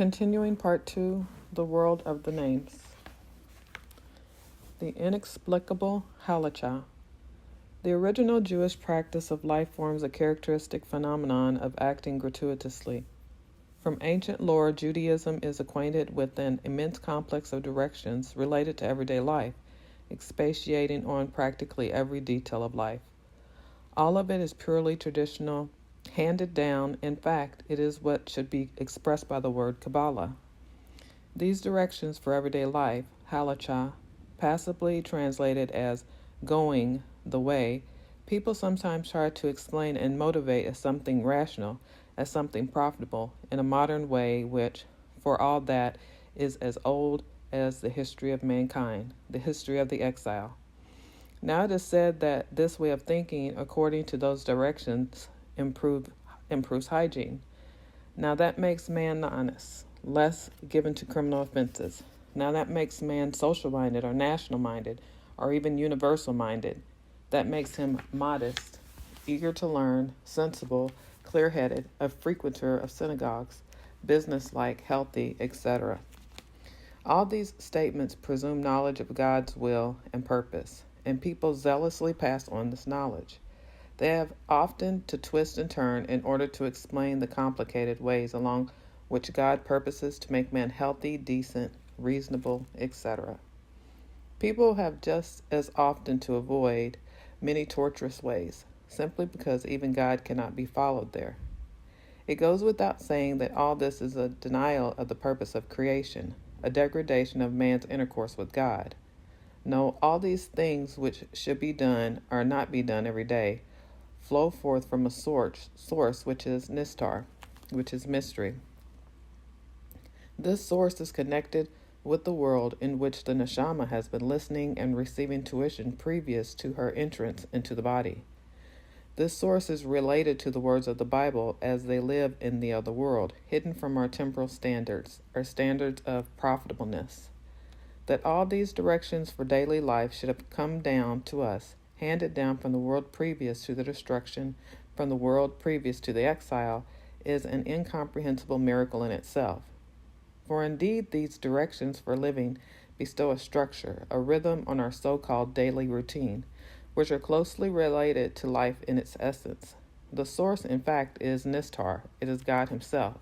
Continuing Part 2, The World of the Names. The Inexplicable Halachah. The original Jewish practice of life forms a characteristic phenomenon of acting gratuitously. From ancient lore, Judaism is acquainted with an immense complex of directions related to everyday life, expatiating on practically every detail of life. All of it is purely traditional, handed down. In fact, it is what should be expressed by the word Kabbalah. These directions for everyday life, halachah, passably translated as going the way, people sometimes try to explain and motivate as something rational, as something profitable, in a modern way which, for all that, is as old as the history of mankind, the history of the exile. Now it is said that this way of thinking, according to those directions, improves hygiene. Now that makes man honest, less given to criminal offenses. Now that makes man social-minded or national-minded or even universal-minded. That makes him modest, eager to learn, sensible, clear-headed, a frequenter of synagogues, business-like, healthy, etc. All these statements presume knowledge of God's will and purpose, and people zealously pass on this knowledge. They have often to twist and turn in order to explain the complicated ways along which God purposes to make man healthy, decent, reasonable, etc. People have just as often to avoid many tortuous ways, simply because even God cannot be followed there. It goes without saying that all this is a denial of the purpose of creation, a degradation of man's intercourse with God. No, all these things which should be done or not be done every day flow forth from a source which is nistar, which is mystery. This source is connected with the world in which the Neshamah has been listening and receiving tuition previous to her entrance into the body. This source is related to the words of the Bible as they live in the other world, hidden from our temporal standards, our standards of profitableness. That all these directions for daily life should have come down to us, handed down from the world previous to the destruction, from the world previous to the exile, is an incomprehensible miracle in itself. For indeed these directions for living bestow a structure, a rhythm on our so-called daily routine, which are closely related to life in its essence. The source, in fact, is Nistar, it is God himself.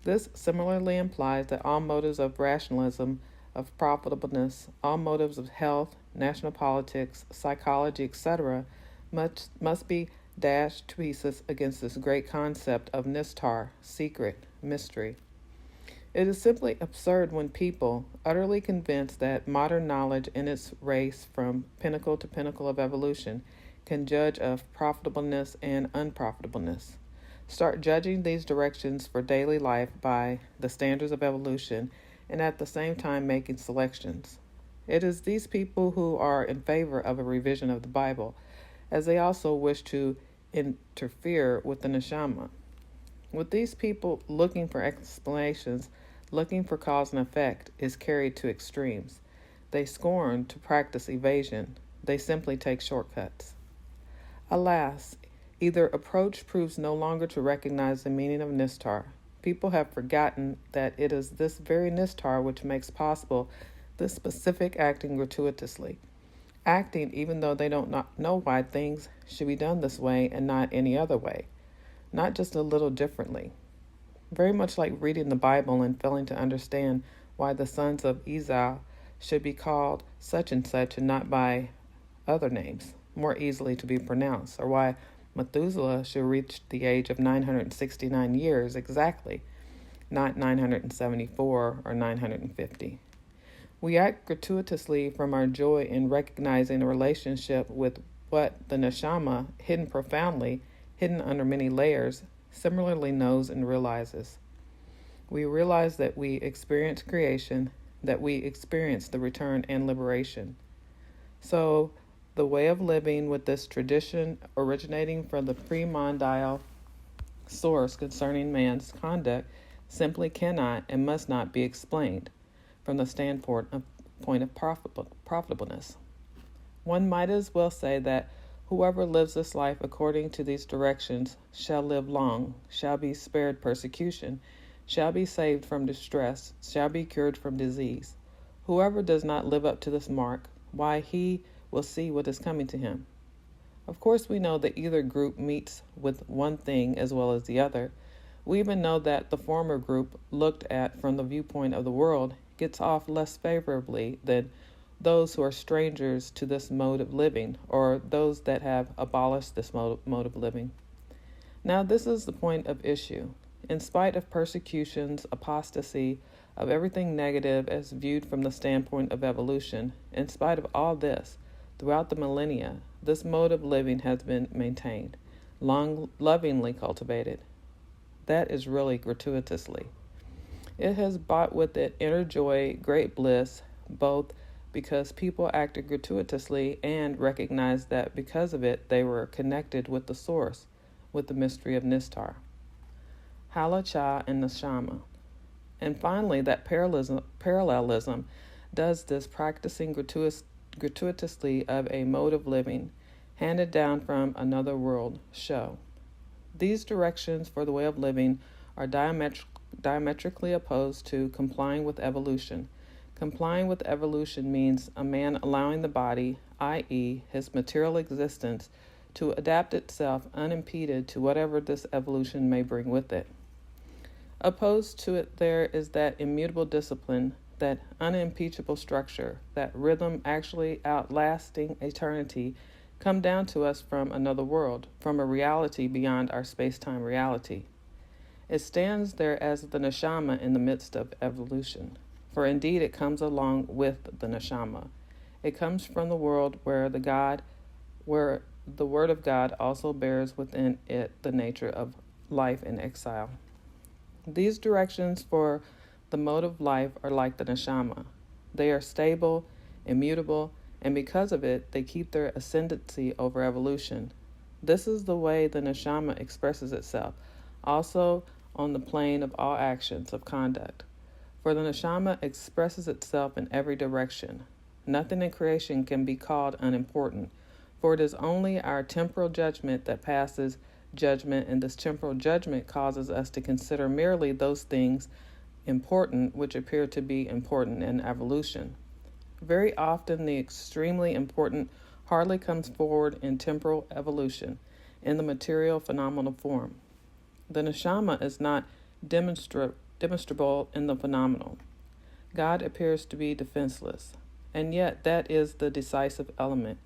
This similarly implies that all motives of rationalism, of profitableness, all motives of health, national politics, psychology, etc., must be dashed to pieces against this great concept of Nistar, secret, mystery. It is simply absurd when people, utterly convinced that modern knowledge in its race from pinnacle to pinnacle of evolution can judge of profitableness and unprofitableness, start judging these directions for daily life by the standards of evolution and at the same time making selections. It is these people who are in favor of a revision of the Bible, as they also wish to interfere with the Neshamah. With these people, looking for explanations, looking for cause and effect, is carried to extremes. They scorn to practice evasion. They simply take shortcuts. Alas, either approach proves no longer to recognize the meaning of Nistar. People have forgotten that it is this very Nistar which makes possible this specific acting gratuitously. Acting even though they don't know why things should be done this way and not any other way. Not just a little differently. Very much like reading the Bible and failing to understand why the sons of Esau should be called such and such and not by other names, more easily to be pronounced, or why Methuselah should reach the age of 969 years exactly, not 974 or 950. We act gratuitously from our joy in recognizing a relationship with what the Neshamah, hidden profoundly, hidden under many layers, similarly knows and realizes. We realize that we experience creation, that we experience the return and liberation. So, the way of living with this tradition originating from the pre-mondial source concerning man's conduct simply cannot and must not be explained from the standpoint of profitableness. One might as well say that whoever lives this life according to these directions shall live long, shall be spared persecution, shall be saved from distress, shall be cured from disease. Whoever does not live up to this mark, why, he will see what is coming to him. Of course, we know that either group meets with one thing as well as the other. We even know that the former group, looked at from the viewpoint of the world, gets off less favorably than those who are strangers to this mode of living, or those that have abolished this mode of living. Now, this is the point of issue. In spite of persecutions, apostasy, of everything negative as viewed from the standpoint of evolution, in spite of all this, throughout the millennia, this mode of living has been maintained, long lovingly cultivated. That is really gratuitously. It has brought with it inner joy, great bliss, both because people acted gratuitously and recognized that because of it they were connected with the source, with the mystery of Nistar. Halachah and Neshamah. And finally, that parallelism does this practicing gratuitously of a mode of living handed down from another world show. These directions for the way of living are diametrically opposed to complying with evolution. Complying with evolution means a man allowing the body, i.e., his material existence, to adapt itself unimpeded to whatever this evolution may bring with it. Opposed to it there is that immutable discipline, that unimpeachable structure, that rhythm actually outlasting eternity, come down to us from another world, from a reality beyond our space-time reality. It stands there as the Neshamah in the midst of evolution, for indeed it comes along with the Neshamah. It comes from the world where the Word of God also bears within it the nature of life in exile. These directions for the mode of life are like the Neshamah. They are stable, immutable, and because of it, they keep their ascendancy over evolution. This is the way the Neshamah expresses itself, also on the plane of all actions of conduct. For the Neshamah expresses itself in every direction. Nothing in creation can be called unimportant, for it is only our temporal judgment that passes judgment, and this temporal judgment causes us to consider merely those things important which appear to be important in evolution. Very often the extremely important hardly comes forward in temporal evolution, in the material phenomenal form. The Neshamah is not demonstrable in the phenomenal. God appears to be defenseless, and yet that is the decisive element.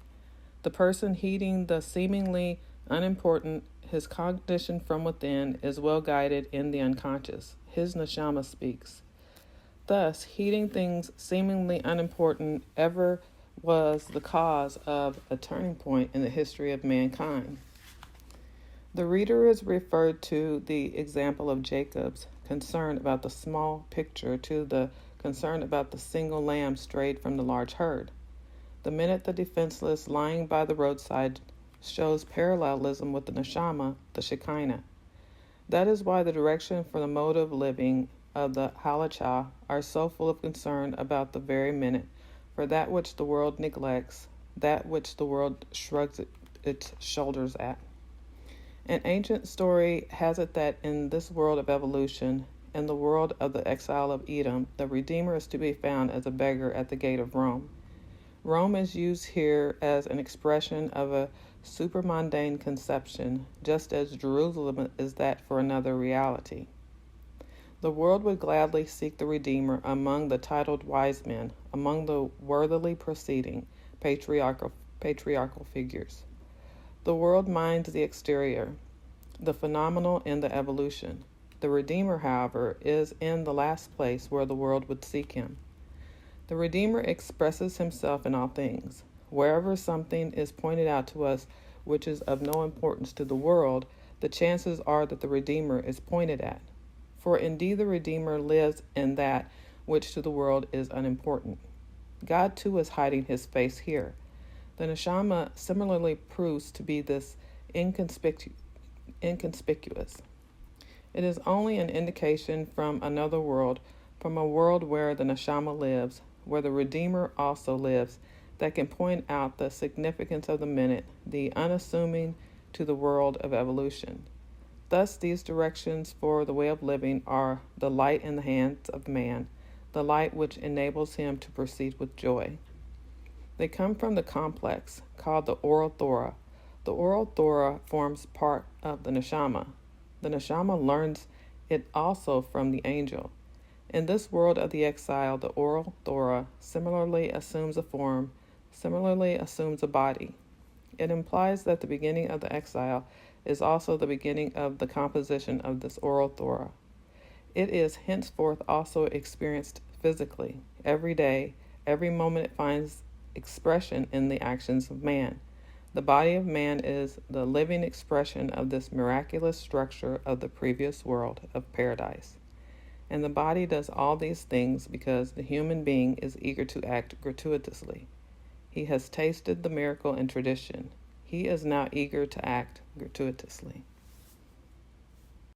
The person heeding the seemingly unimportant, his cognition from within is well guided in the unconscious. His Neshamah speaks. Thus, heeding things seemingly unimportant ever was the cause of a turning point in the history of mankind. The reader is referred to the example of Jacob's concern about the small picture to the concern about the single lamb strayed from the large herd. The minute the defenseless lying by the roadside shows parallelism with the Neshamah, the Shekinah. That is why the direction for the mode of living of the Halachah are so full of concern about the very minute, for that which the world neglects, that which the world shrugs its shoulders at. An ancient story has it that in this world of evolution, in the world of the exile of Edom, the Redeemer is to be found as a beggar at the gate of Rome. Rome is used here as an expression of a supermundane conception, just as Jerusalem is that for another reality. The world would gladly seek the Redeemer among the titled wise men, among the worthily proceeding patriarchal figures. The world minds the exterior, the phenomenal in the evolution. The Redeemer, however, is in the last place where the world would seek him. The Redeemer expresses himself in all things. Wherever something is pointed out to us which is of no importance to the world, the chances are that the Redeemer is pointed at. For indeed the Redeemer lives in that which to the world is unimportant. God too is hiding his face here. The Neshamah similarly proves to be this inconspicuous. It is only an indication from another world, from a world where the Neshamah lives, where the Redeemer also lives, that can point out the significance of the minute, the unassuming to the world of evolution. Thus, these directions for the way of living are the light in the hands of man, the light which enables him to proceed with joy. They come from the complex called the oral Torah. The oral Torah forms part of the Neshamah. The Neshamah learns it also from the angel. In this world of the exile, the oral Torah similarly assumes a form, similarly assumes a body. It implies that the beginning of the exile is also the beginning of the composition of this oral Torah. It is henceforth also experienced physically. Every day, every moment it finds expression in the actions of man. The body of man is the living expression of this miraculous structure of the previous world of paradise. And the body does all these things because the human being is eager to act gratuitously. He has tasted the miracle in tradition. He is now eager to act gratuitously.